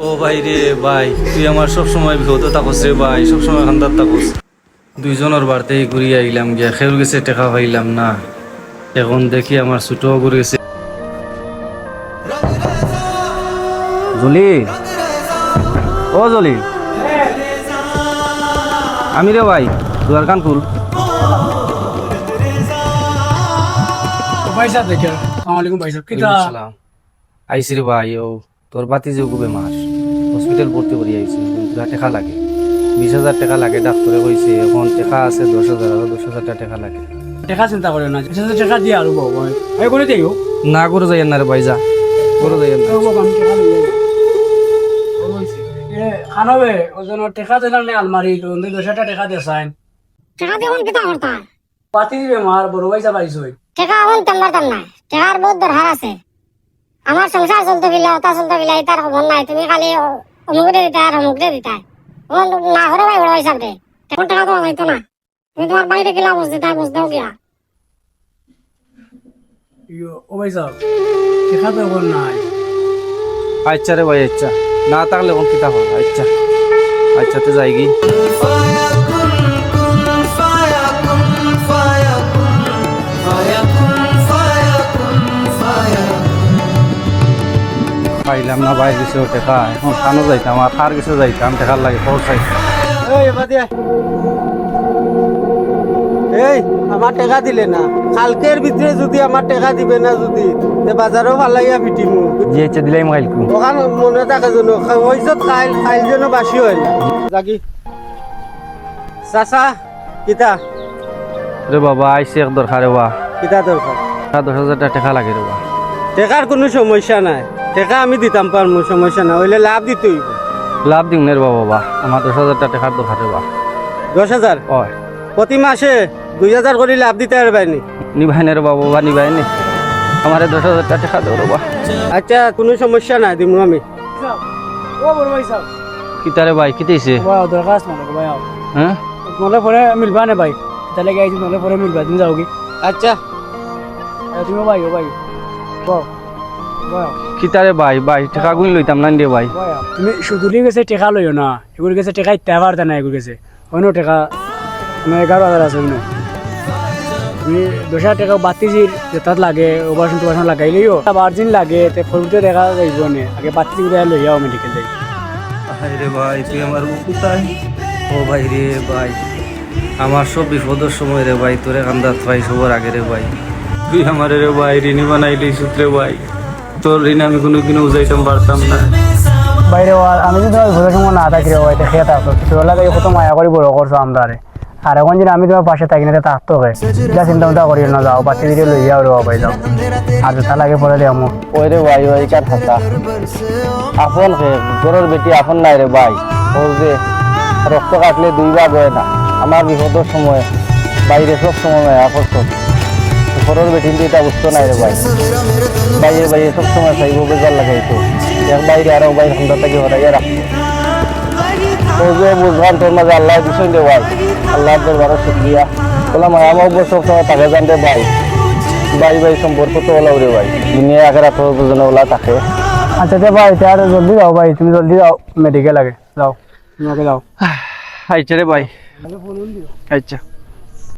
ও ভাই রে ভাই, তুই আমার সবসময় বিপদে থাকস রে ভাই, সবসময় খান্দার থাকস। দুইজনের বাড়িতেই ঘুরিয়ে আইলাম গিয়া, খেউর গেছে টেকা পাইলাম না। এখন দেখি আমার ছোটও ঘুরে গেছে। জলিল, ও জলিল, আমি রে ভাই, দুয়ার কান খুল। আইসি রে ভাই, ও তোর বাতি যে গুবে মাস হসপিটাল ভর্তি করি আইসি, টেকা লাগে 20,000 টাকা লাগে, ডাক্তারে কইছে। এখন টাকা আছে 10,000, আর 10,000 টাকা লাগে। টাকা চিন্তা করে না, 20,000 টাকা দিয়ে আর করে দিও না করে যাই না রে ভাই, যা করে যাই না। খানবে ওজন টাকা দিলাম না আলমারি 2,000 টাকা দিয়ে সাইন টাকা দিয়ে কিতা করতা? পাতি দিবে মার বড় পয়সা পাইছই। টাকা এখন তেমন না, টাকার বহুত দরকার আছে। আমার সংসার চলতে গেলে ওটা চলতে গেলে তার খবর নাই। তুমি খালি অমুকরে দিতা আর অমুকরে দিতা, না হরে ভাই বড় হিসাব দে। এখন টাকা তোমার হইতো না, তুমি তোমার বাইরে গেলা বুঝতে তাই বুঝতেও গিয়া। ও ভাই সাহেব টাকা তো এখন নাই। আচ্ছা রে ভাই, আচ্ছা না থাকলে এখন কিতা হল। আচ্ছা আচ্ছা তো যাই গি। পাইলাম না বাইরে কিছু টেকা, এখন খানো যাইতাম আর খার কিছু যাইতাম, টেকার লাগে খরচ চাইতাম। এই আমার টাকা দিলে না, কালকের ভিতরে যদি আমার টাকা দিবে না, যদি বাজারও ফালাইয়া পিটিমু। জি আচ্ছা দিলাই মাইলকু ওখান মনে থাকে যেন হয়েছে খাইল খাইল যেন বাসি হয় না। জাগি চাচা কিতা রে বাবা, আইসি এক দরকার রে বা, কিতা দরকার? 10,000 টাকা লাগে রে বা। টাকার কোনো সমস্যা নাই, টাকা আমি দিতাম পারমু, সমস্যা না হইলে লাভ দিতে হইব। লাভ দিম নে রে বাবা, আমার 10,000 টাকার দরকার রে বা। 10,000 হয় প্রতি মাসে 2,000 করে লাভ দিতে পারবাইনি? নিভাই নে রে বাবা, নিভাই নে, আমার 10,000 টাকা দেও রে বা। আচ্ছা কোনো সমস্যা নাই, দিমু আমি। ও বড় ভাই সাহেব কিতা রে ভাই, কিতেছে? ভাই দরকার আছে মানে ভাই, হ্যাঁ নলে পরে মিলবা না ভাই, তাহলে গাইছি নলে পরে মিলবা, তুমি যাও কি? আচ্ছা তুমি ভাই ও ভাই বাও বাও কিতা রে ভাই, ভাই টাকা গুনি লইতাম না রে ভাই। তুমি শুধুলি গেছে টাকা লইও না, এগুলো গেছে টাকা ইত্যা পারতা না, এগুলো গেছে অন্য টাকা 11,000 আছে না। তুমি 10,000 টাকা বাতিজির যেটাত লাগে ওভারশন টোভারশন লাগাইলেও বার্জিন লাগে, তে ফলতে দেখা যাইব না, আগে বাতি করে লই যাও মেডিকেল যাই। রে ভাই তুই আমার কোথায়? ও ভাই রে ভাই, আমার সব বিপদের সময় রে ভাই, তোরে কান্দাত ভাই সবার আগে রে ভাই। তুই আমার রে ভাই ঋণী বানাইলি সূত্রে ভাই, তোর ঋণ আমি কোনোদিনও উজাইতাম পারতাম না। বাইরে আমি যদি তোমার ঘুরে সময় না থাকি রে ভাই, দেখে থাকতো ছোটবেলা থেকে কত মায়া করি বড় করছো আমরা রে। আর এখন যদি আমি তোমার পাশে থাকি না থাকতো যা চিন্তা চিন্তা করি না, যাও বাচ্চা দিয়ে লই যাও রে ভাই, যাও আর যেটা লাগে পরে দিয়ে আমার। ওই রে ভাই, ওই কার হাতা আপন হে গরুর বেটি আপন নাই রে ভাই। ও যে রক্ত কাটলে 2 ভাগ হয় না, আমার বিপদের সময় বাইরে সব সময় মায়া করতো, গরুর বেটি এটা বুঝতো নাই রে ভাই। বাইরে বাইরে সব সময় চাইব বেজার লাগাইতো, এক বাইরে আরো বাইরে হামদা থেকে হরাইয়া রাখতো। ও যে বুঝবান তোর মাঝে আল্লাহ দিছেন রে ভাই, আল্লাহর দরবারে শুকরিয়া। বললাম আমার সব সময় তাকে জান রে ভাই, ভাই ভাই সম্পর্ক তো ওলাও রে ভাই, দুনিয়া আখেরাত তো বুঝনে ওলা থাকে। আচ্ছা ভাই তার জলদি যাও ভাই, তুমি জলদি যাও মেডিকেল আগে যাও, তুমি আগে যাও। আচ্ছা রে ভাই, আচ্ছা।